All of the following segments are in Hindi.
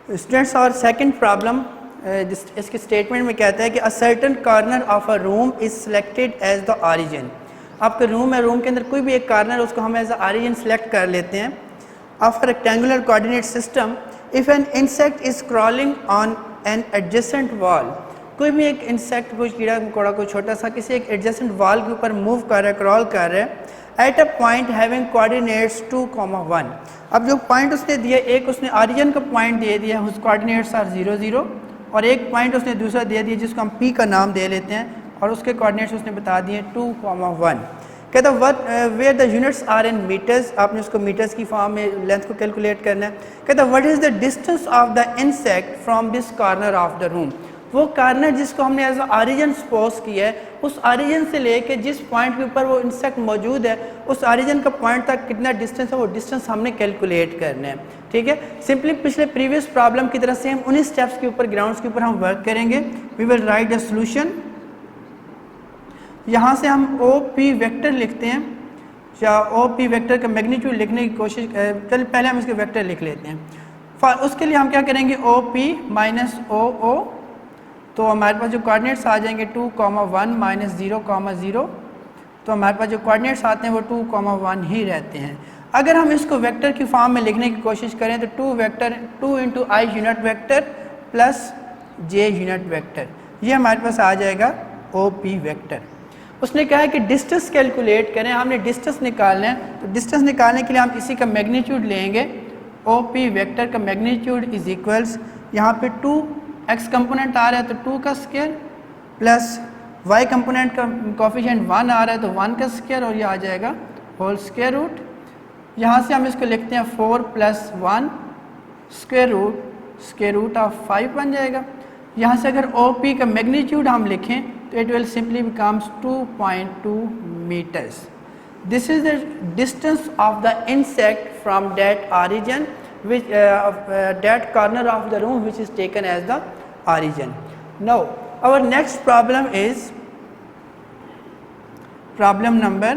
स्टूडेंट्स और सेकंड प्रॉब्लम इसके स्टेटमेंट में कहता है कि a certain corner of a room is selected as the origin. आपका रूम है, रूम के अंदर कोई भी एक कॉर्नर उसको हम एज अ ऑरिजिन सेलेक्ट कर लेते हैं of a rectangular coordinate system. If an insect is crawling on an adjacent wall, कोई भी एक इंसेक्ट, कोई कीड़ा मकोड़ा, कोई छोटा सा किसी एक एडजेसेंट वॉल के ऊपर मूव कर रहा है, क्रॉल कर रहा है at a point having coordinates 2,1। अब जो पॉइंट उसने दिया, एक उसने ऑरिजिन का पॉइंट दे दिया, उस कोऑर्डिनेट्स आर 0, 0, और एक पॉइंट उसने दूसरा दे दिया जिसको हम पी का नाम दे लेते हैं और उसके कोऑर्डिनेट्स उसने बता दिए 2,1। कहता where the units are in metres, आपने उसको मीटर्स की फॉर्म में लेंथ को कैलकुलेट करना है। कहता what is the distance of the insect from this corner of the room, वो कॉर्नर जिसको हमने एज ऑरिजिन सपोज किया है, उस ऑरिजिन से लेके जिस पॉइंट के ऊपर वो इंसेक्ट मौजूद है उस ऑरिजिन का पॉइंट तक कितना डिस्टेंस है, वो डिस्टेंस हमने कैलकुलेट करना है। ठीक है, सिंपली पिछले प्रीवियस प्रॉब्लम की तरह से हम उन्हीं स्टेप्स के ऊपर, ग्राउंड्स के ऊपर हम वर्क करेंगे। We will write the solution. यहाँ से हम ओ पी वेक्टर लिखते हैं, या ओ पी वेक्टर का मैग्नीट्यूड लिखने की कोशिश, चल पहले हम इसके वेक्टर लिख लेते हैं। उसके लिए हम क्या करेंगे, ओ पी माइनस ओ ओ, तो हमारे पास जो कोऑर्डिनेट्स आ जाएंगे 2,1 माइनस 0,0, तो हमारे पास जो कोऑर्डिनेट्स आते हैं वो 2,1 ही रहते हैं। अगर हम इसको वेक्टर की फॉर्म में लिखने की कोशिश करें तो 2 into I unit vector plus J unit vector, ये हमारे पास आ जाएगा ओ पी वेक्टर। उसने कहा है कि डिस्टेंस कैलकुलेट करें, हमने डिस्टेंस निकालना है, तो डिस्टेंस निकालने के लिए हम इसी का मैग्नीट्यूड लेंगे। ओ पी वेक्टर का मैग्नीट्यूड इज इक्वल्स, यहाँ पे 2 एक्स कंपोनेंट आ रहा है तो 2 का स्क्वायर प्लस वाई कंपोनेंट का कोफिशिएंट 1 आ रहा है तो 1 का स्क्वायर, और ये आ जाएगा होल स्क्वायर रूट। यहाँ से हम इसको लिखते हैं 4 + 1 स्क्वायर रूट ऑफ 5 बन जाएगा। यहाँ से अगर ओ पी का मैग्नीट्यूड हम लिखें तो it will simply becomes 2.2 metres. This is the distance of the insect from that origin which that corner of the room which is taken as the origin. Now our next problem is problem number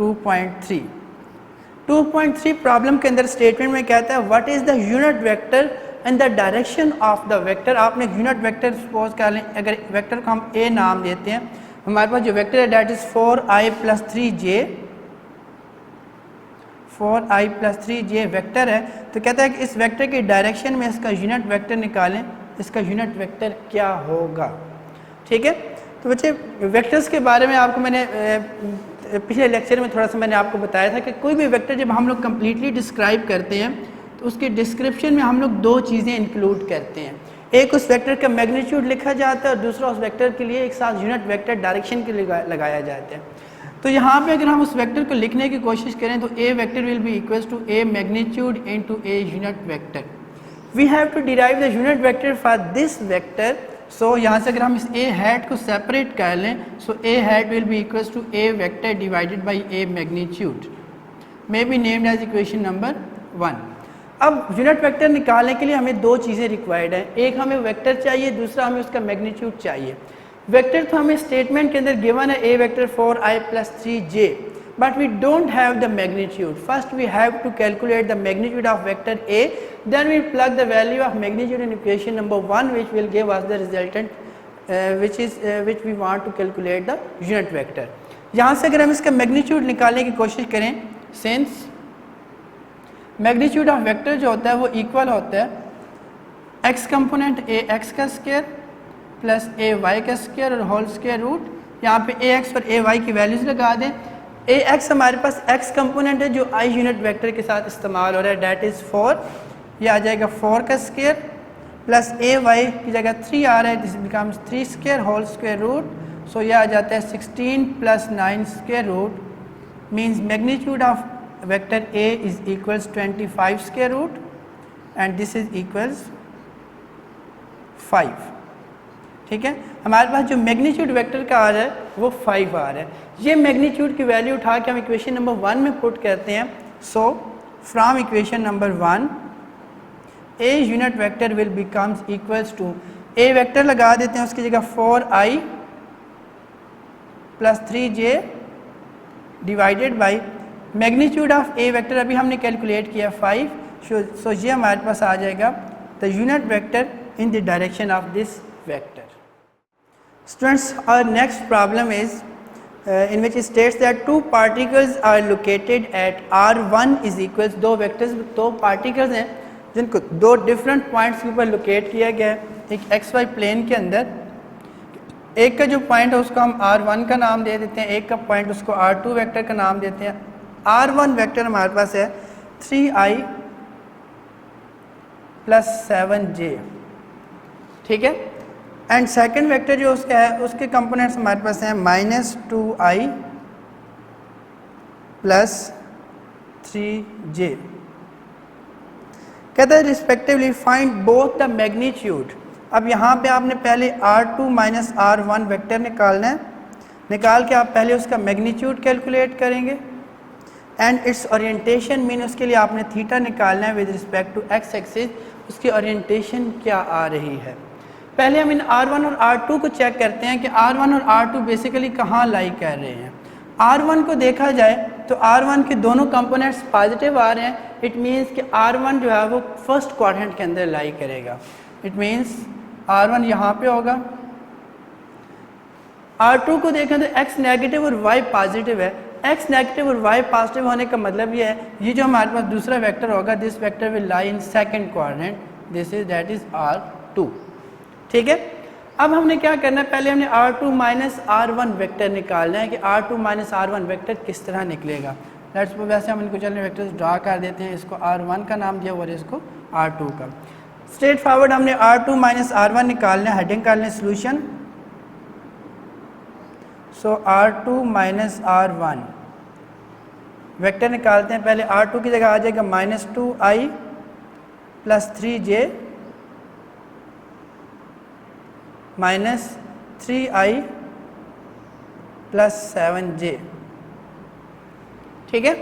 2.3. 2.3 problem के अंदर स्टेटमेंट में कहता है what is the unit vector and the direction of the vector. आपने यूनिट वेक्टर सपोज कर लें, अगर वेक्टर को हम ए नाम देते हैं, हमारे पास जो वेक्टर है that is 4i + 3j, 4i + 3j vector है। तो कहता है कि इस वेक्टर की डायरेक्शन में इसका यूनिट वेक्टर निकालें, इसका यूनिट वेक्टर क्या होगा। ठीक है, तो बच्चे वेक्टर्स के बारे में आपको मैंने पिछले लेक्चर में थोड़ा सा मैंने आपको बताया था कि कोई भी वेक्टर जब हम लोग कम्प्लीटली डिस्क्राइब करते हैं तो उसकी डिस्क्रिप्शन में हम लोग 2 चीज़ें इंक्लूड करते हैं। एक उस वेक्टर का मैग्नीट्यूड लिखा जाता है और दूसरा उस वेक्टर के लिए एक साथ यूनिट वेक्टर डायरेक्शन के लिए लगाया जाता है। तो यहाँ पे अगर हम उस वेक्टर को लिखने की कोशिश करें तो A vector will be equals to A magnitude into A unit vector. We have to derive the unit vector for this vector. So यहाँ से अगर हम इस ए हैट को सेपरेट कर लें, so A hat will be equals to A vector divided by A magnitude, may be named as equation number 1। अब यूनिट वेक्टर निकालने के लिए हमें 2 चीज़ें रिक्वायर्ड हैं, एक हमें वेक्टर चाहिए, दूसरा हमें उसका मैग्नीट्यूड चाहिए। वेक्टर तो हमें स्टेटमेंट के अंदर गिवन है A vector 4i + 3j, but we don't have the magnitude. First we have to calculate the magnitude of vector A, then we plug the value of magnitude in equation number 1 which will give us the resultant which we want to calculate the unit vector. यहाँ से अगर हम इसका मैग्नीट्यूड निकालने की कोशिश करें, सिंस मैग्नीट्यूड ऑफ वेक्टर जो होता है वो इक्वल होता है एक्स कंपोनेंट ए एक्स का स्क्वायर प्लस ए वाई का स्क्वायर और होल स्क्वायर रूट। यहाँ पे ए एक्स और ए वाई की वैल्यूज लगा दें। ए एक्स हमारे पास एक्स कंपोनेंट है जो आई यूनिट वेक्टर के साथ इस्तेमाल हो रहा है, डैट इज़ 4, ये आ जाएगा 4 का स्क्वायर प्लस ए वाई की जगह 3 आ रहा है, this becomes 3 square whole square root. So यह आ जाता है 16 + 9 square root, means magnitude of vector A is equals 25 square root and this is equals 5। ठीक है, हमारे पास जो मैग्नीट्यूड वेक्टर का आ रहा है वो 5 आ रहा है। ये मैग्नीट्यूड की वैल्यू उठा के हम इक्वेशन नंबर 1 में पुट करते हैं। So from equation number 1 A unit vector will becomes equals to, A vector लगा देते हैं, उसकी जगह 4i + 3j divided by magnitude of A vector अभी हमने कैलकुलेट किया 5, सो ये हमारे पास आ जाएगा the unit vector in the direction of this vector. Students, our next problem is in which it states that two particles are located at r1 is equals, दो पार्टिकल्स हैं जिनको दो डिफरेंट पॉइंट्स के ऊपर लोकेट किया गया है एक एक्स वाई प्लेन के अंदर। एक का जो पॉइंट है उसको हम r1 का नाम दे देते हैं, एक का पॉइंट उसको r2 वेक्टर का नाम देते हैं। r1 वेक्टर हमारे पास है 3i + 7j, ठीक है। एंड सेकंड वेक्टर जो उसका है उसके कंपोनेंट्स हमारे पास हैं -2i + 3j। कहता है respectively find both the magnitude. अब यहाँ पे आपने पहले r2 - r1 वेक्टर निकालना है, निकाल के आप पहले उसका मैग्नीट्यूड कैलकुलेट करेंगे एंड इट्स ओरिएंटेशन मीन उसके लिए आपने थीटा निकालना है with respect to X axis, उसकी ओरिएंटेशन क्या आ रही है। पहले हम इन r1 और r2 को चेक करते हैं कि r1 और r2 बेसिकली कहाँ लाई कर रहे हैं। r1 को देखा जाए तो r1 के दोनों कंपोनेंट्स पॉजिटिव आ रहे हैं, इट मींस कि r1 जो है वो फर्स्ट क्वाड्रेंट के अंदर लाई करेगा। इट मींस r1 यहाँ पे होगा। r2 को देखें तो x नेगेटिव और y पॉजिटिव है। x नेगेटिव और y पॉजिटिव होने का मतलब ये है ये जो हमारे पास दूसरा वेक्टर होगा this vector will lie in second quadrant, this is that is r2, ठीक है। अब हमने क्या करना है, पहले हमने r2 - r1 वेक्टर निकालना है कि r2 - r1 वेक्टर किस तरह निकलेगा। लेट्स वैसे हम इनको चलने वेक्टर्स ड्रा कर देते हैं, इसको r1 का नाम दिया और इसको r2 का। स्ट्रेट फॉरवर्ड हमने r2 - r1 निकालना है, हेडिंग कर लें सोल्यूशन। सो r2 - r1 वेक्टर निकालते हैं। पहले r2 की जगह आ जाएगा -2i + 3j -3i + 7j, ठीक है।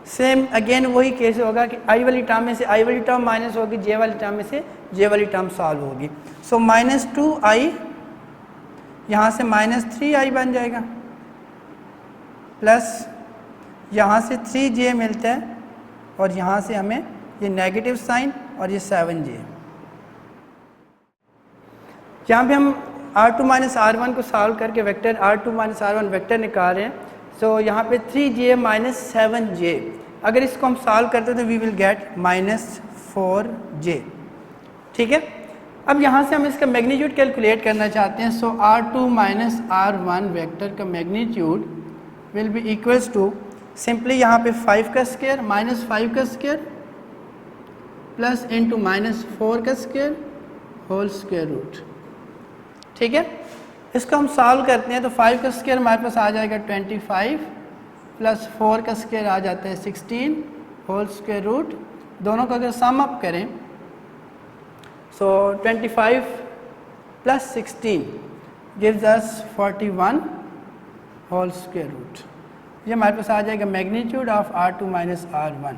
सेम अगेन वही केस होगा कि i वाली टर्म में से i वाली टर्म माइनस होगी, j वाली टर्म में से j वाली टर्म सॉल्व होगी। सो -2i यहाँ से -3i बन जाएगा प्लस यहाँ से 3j मिलता है और यहाँ से हमें ये नेगेटिव साइन और ये 7j। यहाँ पे हम r2 - r1 को सॉल्व करके वेक्टर r2 - r1 वेक्टर निकाल रहे हैं। सो यहाँ पे 3j - 7j, अगर इसको हम सॉल्व करते हैं तो वी विल गेट -4j, ठीक है। अब यहाँ से हम इसका मैग्नीट्यूड कैलकुलेट करना चाहते हैं। सो r2 - r1 वेक्टर का magnitude will be equals to simply यहाँ पे 5 का स्क्वायर -5 का स्क्वायर प्लस इंटू -4 का स्क्वायर होल स्क्वायर रूट, ठीक है। इसको हम सॉल्व करते हैं तो 5 का स्क्वायर हमारे पास आ जाएगा 25 प्लस 4 का स्क्वायर आ जाता है 16 होल स्क्वायर रूट। दोनों का अगर सम अप करें so 25 + 16 gives us 41 whole square root. ये हमारे पास आ जाएगा मैग्नीट्यूड ऑफ r2 - r1।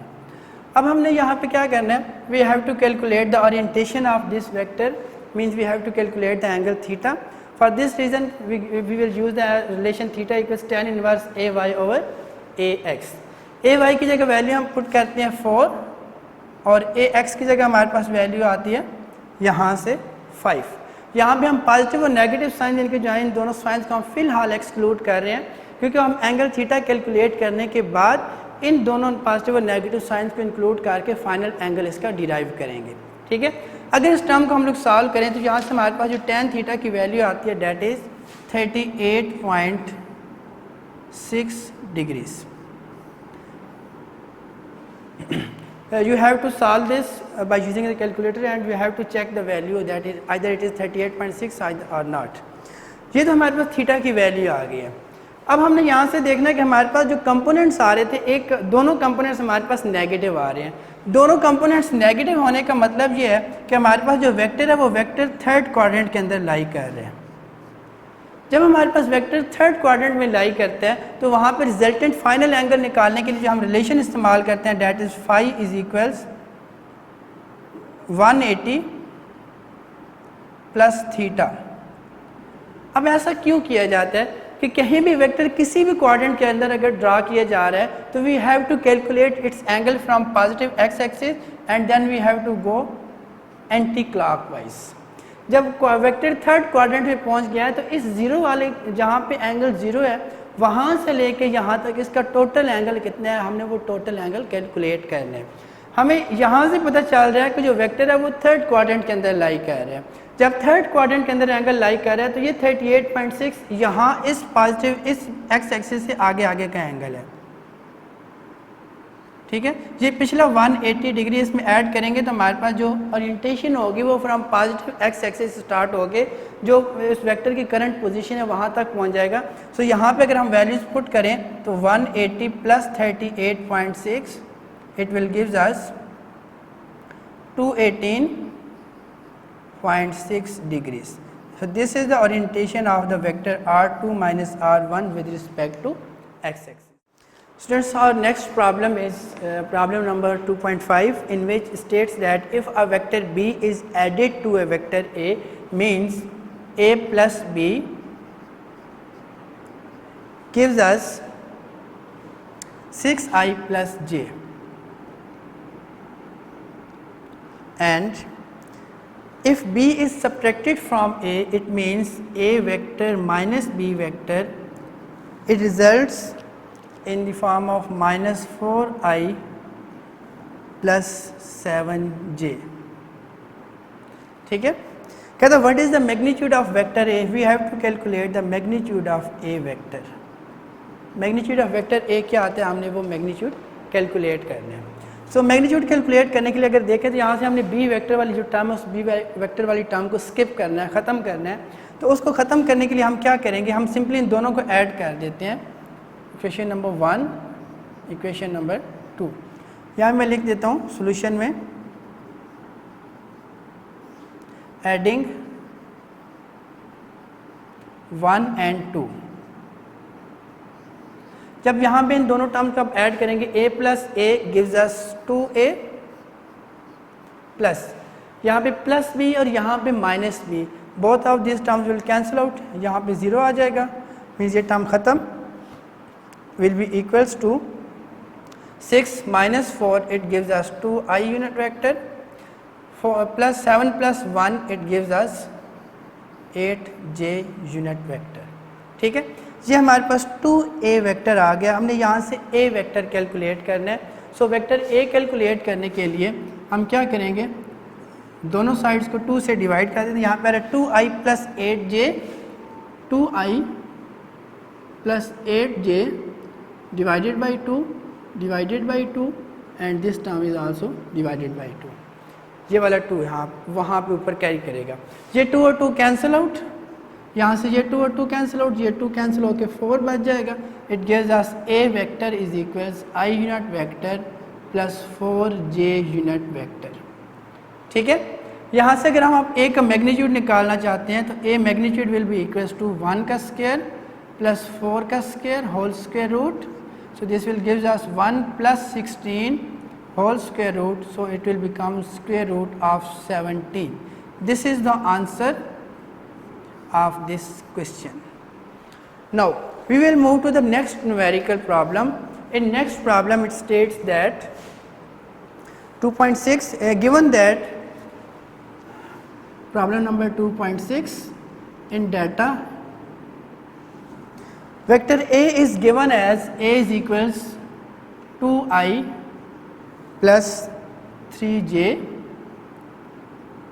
अब हमने यहाँ पे क्या करना है, we have to calculate the orientation of this vector, means we have to calculate the angle theta. For this reason we will use the relation theta equals tan inverse ay over ax। ay की जगह वैल्यू हम पुट करते हैं 4 और ax की जगह हमारे पास वैल्यू आती है यहाँ से 5। यहाँ पे हम पॉजिटिव और नेगेटिव साइन इनके जो है इन दोनों साइंस को हम फिलहाल एक्सक्लूड कर रहे हैं क्योंकि हम एंगल थीटा कैलकुलेट करने के बाद इन दोनों पॉजिटिव और नेगेटिव साइंस को इंक्लूड करके फाइनल एंगल इसका डिराइव करेंगे, ठीक है। अगर इस टर्म को हम लोग सॉल्व करें तो यहाँ से हमारे पास जो tan थीटा की वैल्यू आती है that is 38.6 degrees. you have to solve this by using the calculator and you have to check the value that is either it is 38.6 or not। ये तो हमारे पास थीटा की वैल्यू आ गई है। अब हमने यहाँ से देखना है कि हमारे पास जो कंपोनेंट्स आ रहे थे दोनों कंपोनेंट्स हमारे पास नेगेटिव आ रहे हैं। दोनों कंपोनेंट्स नेगेटिव होने का मतलब ये है कि हमारे पास जो वेक्टर है वो वेक्टर थर्ड क्वाड्रेंट के अंदर लाई कर रहे हैं। जब हमारे पास वेक्टर थर्ड क्वाड्रेंट में लाई करते हैं तो वहाँ पर रिजल्टेंट फाइनल एंगल निकालने के लिए जो हम रिलेशन इस्तेमाल करते हैं that is phi is equals 180 plus theta. अब ऐसा क्यों किया जाता है कि कहीं भी वेक्टर किसी भी क्वाड्रेंट के अंदर अगर ड्रा किया जा रहा है तो we have to calculate its angle from positive X axis and then we have to go anti clockwise. जब वेक्टर थर्ड क्वाड्रेंट में पहुंच गया है तो इस जीरो वाले जहाँ पे एंगल जीरो है वहाँ से लेके यहाँ तक इसका टोटल एंगल कितना है, हमने वो टोटल एंगल कैलकुलेट करना है। हमें यहाँ से पता चल रहा है कि जो वेक्टर है वो थर्ड क्वाड्रेंट के अंदर लाई कर रहा है। जब थर्ड क्वाड्रेंट के अंदर एंगल लाई कर रहा है तो ये 38.6 यहाँ इस पॉजिटिव इस एक्स एक्सिस से आगे आगे का एंगल है, ठीक है। ये पिछला 180 डिग्री इसमें ऐड करेंगे तो हमारे पास जो ओरिएंटेशन होगी वो from positive X axis start होके जो इस वेक्टर की करंट पोजीशन है वहाँ तक पहुँच जाएगा। सो यहाँ पे अगर हम वैल्यूज पुट करें तो 180 plus 38.6 it will gives us 218.6 degrees. So this is the orientation of the vector r2 minus r1 with respect to x-axis. Students, our next problem is problem number 2.5, in which states that if a vector b is added to a vector a, means a plus b gives us 6i plus j, and if b is subtracted from a, it means a vector minus b vector, it results in the form of minus 4i plus 7j, ठीक है। कहता what is the magnitude of vector a? We have to calculate the magnitude of a vector. magnitude of vector a क्या आता है, हमने वो magnitude calculate करना है। सो मैग्नीट्यूड कैलकुलेट करने के लिए अगर देखें तो यहाँ से हमने बी वेक्टर वाली जो टर्म है उस बी वेक्टर वाली टर्म को स्किप करना है, ख़त्म करना है। तो उसको ख़त्म करने के लिए हम क्या करेंगे, हम सिंपली इन दोनों को ऐड कर देते हैं, इक्वेशन नंबर 1 इक्वेशन नंबर 2। यहाँ मैं लिख देता हूँ सॉल्यूशन में एडिंग 1 and 2। जब यहाँ पे इन दोनों टर्म्स को आप ऐड करेंगे a plus A gives us 2a plus यहाँ पे प्लस b और यहाँ पे minus b, both of this terms will cancel out, यहाँ पे 0 आ जाएगा, मीन्स ये टर्म ख़त्म, will be equals to 6 minus 4 it gives us 2i unit vector, 4 plus 7 plus 1 it gives us 8j unit vector, ठीक है। ये हमारे पास 2a वेक्टर आ गया, हमने यहाँ से a वेक्टर कैलकुलेट करना है। सो वेक्टर a कैलकुलेट करने के लिए हम क्या करेंगे, दोनों साइड्स को 2 से डिवाइड कर देते हैं। यहाँ पर है 2i plus 8j, 2i plus 8j divided by 2 and this term is also divided by 2। ये वाला 2 यहाँ वहाँ पे ऊपर कैरी करेगा, ये 2 और 2 कैंसिल आउट, यहाँ से ये 2 और 2 कैंसिल आउट, ये 2 कैंसिल होकर 4 बच जाएगा। It gives us a vector is equals i unit vector plus 4j unit vector, ठीक है। यहाँ से अगर हम आप a का मैग्नीट्यूड निकालना चाहते हैं तो a magnitude will be equals to 1 का स्क्वायर प्लस 4 का square whole square root, so this will gives us 1 plus 16 whole square root, so it will become square root of 17। This is the answer of this question. Now we will move to the next numerical problem. In next problem it states that 2.6 given that problem number 2.6 in data vector a is given as a is equals 2i plus 3j,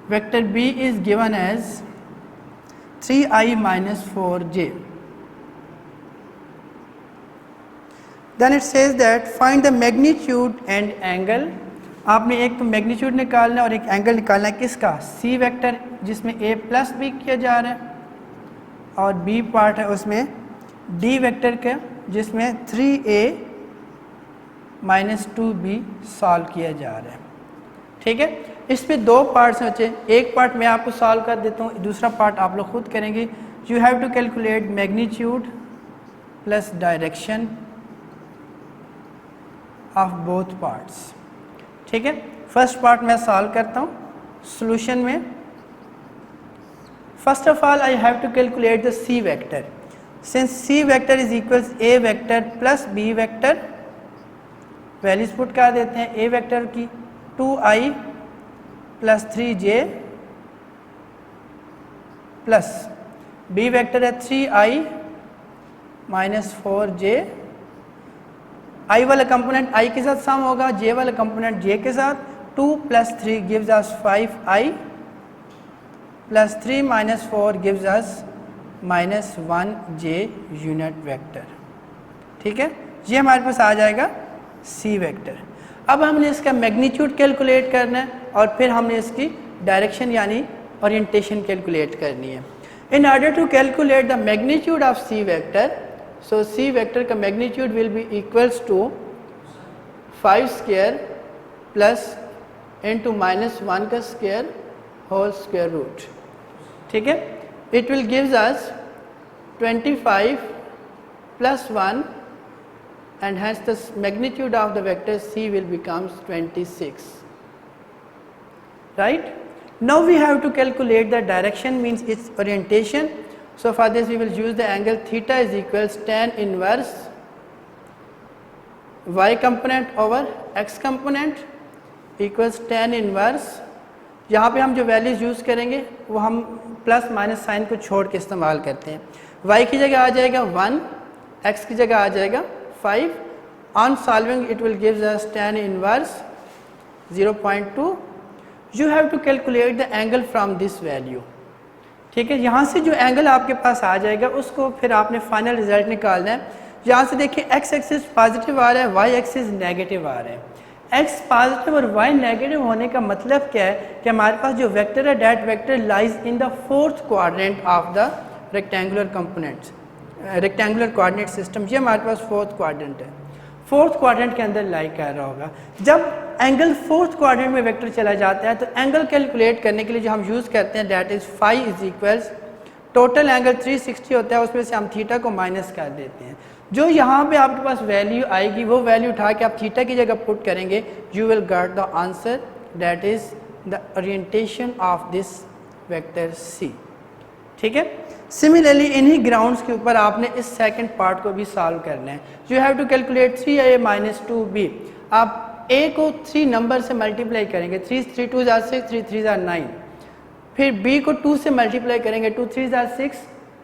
vector b is given as 3i minus 4j. Then it says that find the magnitude and angle. आपने एक तो मैग्नीट्यूड निकालना है और एक एंगल निकालना है, किसका, c वेक्टर जिसमें a प्लस b किया जा रहा है, और b पार्ट है उसमें d वेक्टर का जिसमें 3a माइनस 2b सॉल्व किया जा रहा है, ठीक है। इस पे 2 पार्ट्स बचे, एक पार्ट मैं आपको सॉल्व कर देता हूँ, दूसरा पार्ट आप लोग खुद करेंगे। You have to calculate magnitude plus direction of both parts, ठीक है। फर्स्ट पार्ट मैं सॉल्व करता हूँ सॉल्यूशन में। First of all I have to calculate the C vector, since C vector is equals A vector plus B vector, values put कर देते हैं। ए वेक्टर की 2i plus 3j plus B vector है 3i माइनस 4j। i वाला कंपोनेंट i के साथ सम होगा, j वाला कंपोनेंट j के साथ। 2 plus 3 gives us 5i plus 3 minus 4 gives us minus 1j unit vector. ठीक है, ये हमारे पास आ जाएगा c वेक्टर। अब हमने इसका मैग्नीट्यूड कैलकुलेट करना है और फिर हमने इसकी डायरेक्शन यानी ओरिएंटेशन कैलकुलेट करनी है। In order to calculate the magnitude of c vector, so c vector का magnitude will be equals to 5 square plus into minus 1 का स्क्वायर होल स्क्वायर रूट। ठीक है, it will gives us 25 plus 1 and hence the magnitude of the vector c will becomes 26. Right? Now we have to calculate the direction, means its orientation. So for this we will use the angle theta is equals tan inverse y component over x component equals tan inverse। यहाँ पे हम जो वैल्यूज यूज़ करेंगे वो हम प्लस माइनस साइन को छोड़ के इस्तेमाल करते हैं। y की जगह आ जाएगा 1, x की जगह आ जाएगा 5। On solving it will gives us tan inverse 0.2. You have to calculate the angle from this value. ठीक है, यहाँ से जो एंगल आपके पास आ जाएगा उसको फिर आपने फाइनल रिजल्ट निकालना है। यहाँ से देखिए x एक्सिस पॉजिटिव आ रहा है, y एक्सिस नेगेटिव आ रहा है। x पॉजिटिव और y नेगेटिव होने का मतलब क्या है कि हमारे पास जो वेक्टर है that vector lies in the 4th quadrant of the rectangular components, rectangular coordinate system. ये हमारे पास 4th क्वाड्रेंट है, 4th क्वाड्रेंट के अंदर लाई कर रहा होगा। जब एंगल 4th क्वाड्रेंट में वेक्टर चला जाता है तो एंगल कैलकुलेट करने के लिए जो हम यूज़ करते हैं that is phi is equals total angle 360 होता है, उसमें से हम थीटा को माइनस कर देते हैं। जो यहाँ पे आपके पास वैल्यू आएगी वो वैल्यू उठा के आप थीटा की जगह पुट करेंगे, you will get the answer that is the orientation of this vector C. ठीक है, सिमिलरली इन्हीं ग्राउंड्स के ऊपर आपने इस सेकंड पार्ट को भी सॉल्व करना है। You have to calculate 3a minus 2b। आप a को 3 नंबर से मल्टीप्लाई करेंगे, 3 2 जार 6, 3 3 जार 9। फिर b को 2 से मल्टीप्लाई करेंगे, 2 3 जार 6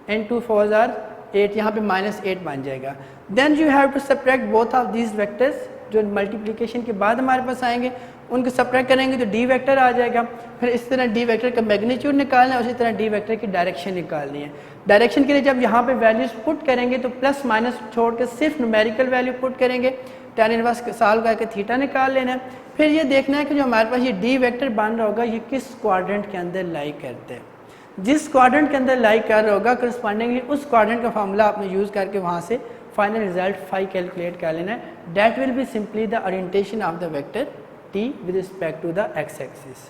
एंड 2 4 जार 8, यहाँ पे -8 बन जाएगा। Then you have to subtract both of these vectors जो मल्टीप्लिकेशन के बाद हमारे पास आएंगे, उनको सब्ट्रैक्ट करेंगे तो डी वेक्टर आ जाएगा। फिर इस तरह डी वेक्टर का मैग्नीट्यूड निकालना है, उसी तरह डी वेक्टर की डायरेक्शन निकालनी है। डायरेक्शन के लिए जब यहाँ पे वैल्यूज पुट करेंगे तो प्लस माइनस छोड़ के सिर्फ न्यूमेरिकल वैल्यू पुट करेंगे, tan इनवर्स सॉल्व करके थीटा निकाल लेना है। फिर ये देखना है कि जो हमारे पास ये डी वेक्टर बन रहा होगा ये किस क्वाड्रेंट के अंदर लाई करते हैं। जिस क्वाड्रेंट के अंदर लाई कर रहा होगा करस्पॉन्डिंगली उस क्वाड्रेंट का फार्मूला आपने यूज़ करके वहाँ से फाइनल रिजल्ट फाई कैलकुलेट कर लेना है। That will be simply the orientation of the vector t with respect to the x-axis.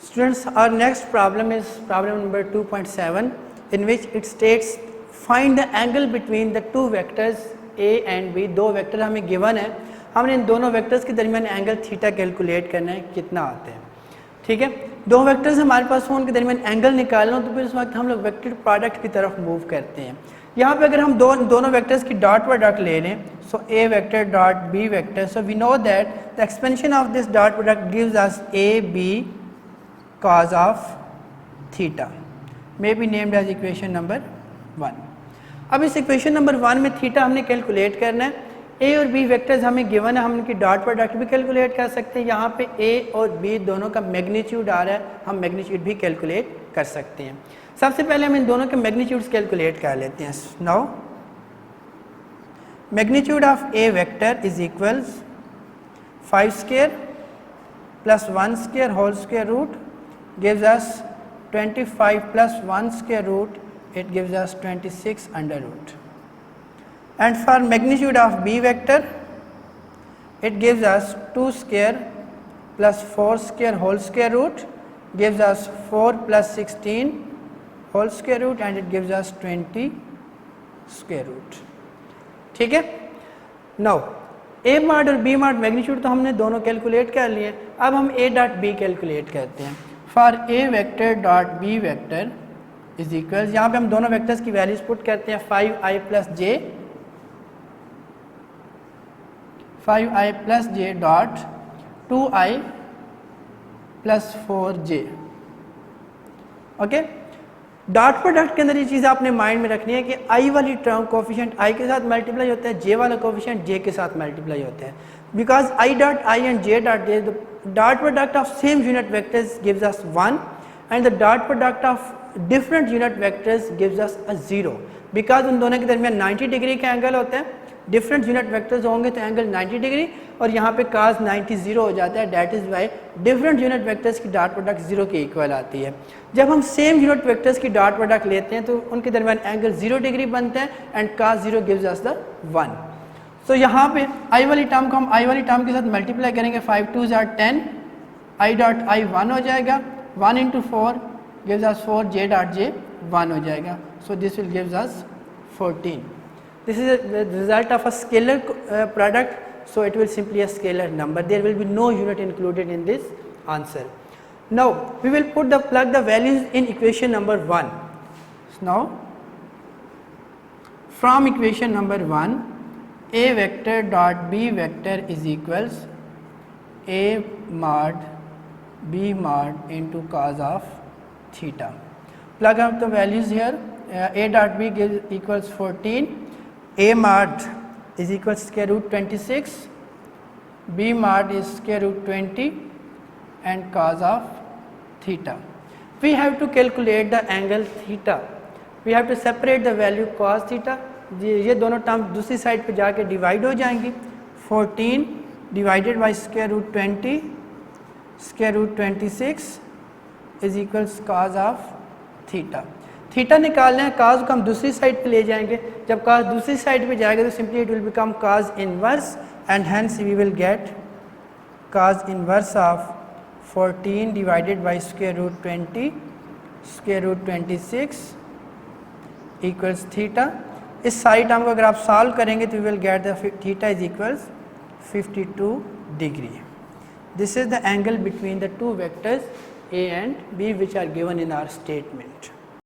Students, our next problem is problem number 2.7, in which it states find the angle between the two vectors a and b। दो वेक्टर हमें गिवन है, हमने इन दोनों वेक्टर्स के दरमियान एंगल थीटा कैलकुलेट करना है, कितना आते हैं। ठीक है, दो वेक्टर्स हमारे पास हो, उनके दरमियान एंगल निकालना हो तो फिर उस वक्त हम लोग वेक्टर प्रोडक्ट की तरफ मूव करते हैं। यहाँ पे अगर हम दोनों वेक्टर्स की डॉट प्रोडक्ट ले लें, so A vector dot B vector, so we know that the expansion of this dot product gives us A B cos of theta, may be named as equation number 1। अब इस इक्वेशन नंबर 1 में थीटा हमने कैलकुलेट करना है। ए और बी वेक्टर्स हमें गिवन है, हम इनकी डॉट प्रोडक्ट भी कैलकुलेट कर सकते हैं। यहाँ पे ए और बी दोनों का मैग्नीट्यूड आ रहा है, हम मैग्नीट्यूड भी कैलकुलेट कर सकते हैं। सबसे पहले हम इन दोनों के मैग्नीट्यूड्स कैलकुलेट कर लेते हैं। Now magnitude of A vector is equals 5 square plus 1 square whole square root gives us 25 plus 1 square root, it gives us 26 under root। And for magnitude of b vector it gives us 2 square plus 4 square whole square root gives us 4 plus 16 whole square root and it gives us 20 square root। ठीक है, नाउ a mod और b mod मैग्नीट्यूड तो हमने दोनों कैलकुलेट कर लिए। अब हम a डॉट b कैलकुलेट करते हैं। For a vector dot b vector is equal, यहाँ पे हम दोनों वेक्टर्स की वैल्यूज पुट करते हैं 5i plus J dot 2i plus 4j। Okay, dot product के अंदर ये चीज़ आपने माइंड में रखनी है कि i वाली टर्म कोफिशिएंट i के साथ मल्टीप्लाई होता है, j वाला कोफिशिएंट j के साथ मल्टीप्लाई होता है। Because i dot i and j dot j, the dot product of same unit vectors gives us 1 and the dot product of different unit vectors gives us a 0। Because उन दोनों के दरमियान 90 डिग्री का एंगल होता है, डिफरेंट यूनिट वेक्टर्स होंगे तो एंगल 90 डिग्री, और यहाँ पे cos 90 0 हो जाता है। That is why different unit vectors की डॉट प्रोडक्ट 0 के इक्वल आती है। जब हम सेम यूनिट वेक्टर्स की डॉट प्रोडक्ट लेते हैं तो उनके दरमियान एंगल 0 डिग्री बनते हैं and cos 0 gives us the 1। सो यहाँ पे i वाली टर्म को हम i वाली टर्म के साथ मल्टीप्लाई करेंगे, 5 2s are 10, i dot i 1 हो जाएगा, 1 into 4 gives us 4, j dot j 1 हो जाएगा। सो this will gives us 14। This is the result of a scalar product, so it will simply a scalar number. There will be no unit included in this answer. Now we will plug the values in equation number 1. So now from equation number 1, a vector dot b vector is equals a mod b mod into cos of theta. Plug up the values here. A dot b equals 14. A mod is equals square root 26, B mod is square root 20 and cos of theta. We have to calculate the angle theta. We have to separate the value cos theta. ये दोनों टर्म दूसरी साइड पे जाके डिवाइड हो जाएंगी। 14 divided by square root 20 square root 26 is equals cos of theta. Theta निकालना है, cos को हम दूसरी साइड पे ले जाएंगे। जब cos दूसरी साइड पे जाएगा तो simply it will become cos inverse and hence we will get cos inverse of 14 divided by square root 20 square root 26 equals theta. इस सारी टर्म को अगर आप सॉल्व करेंगे तो we will get the theta is equals 52 degree. This is the angle between the two vectors a and b which are given in our statement.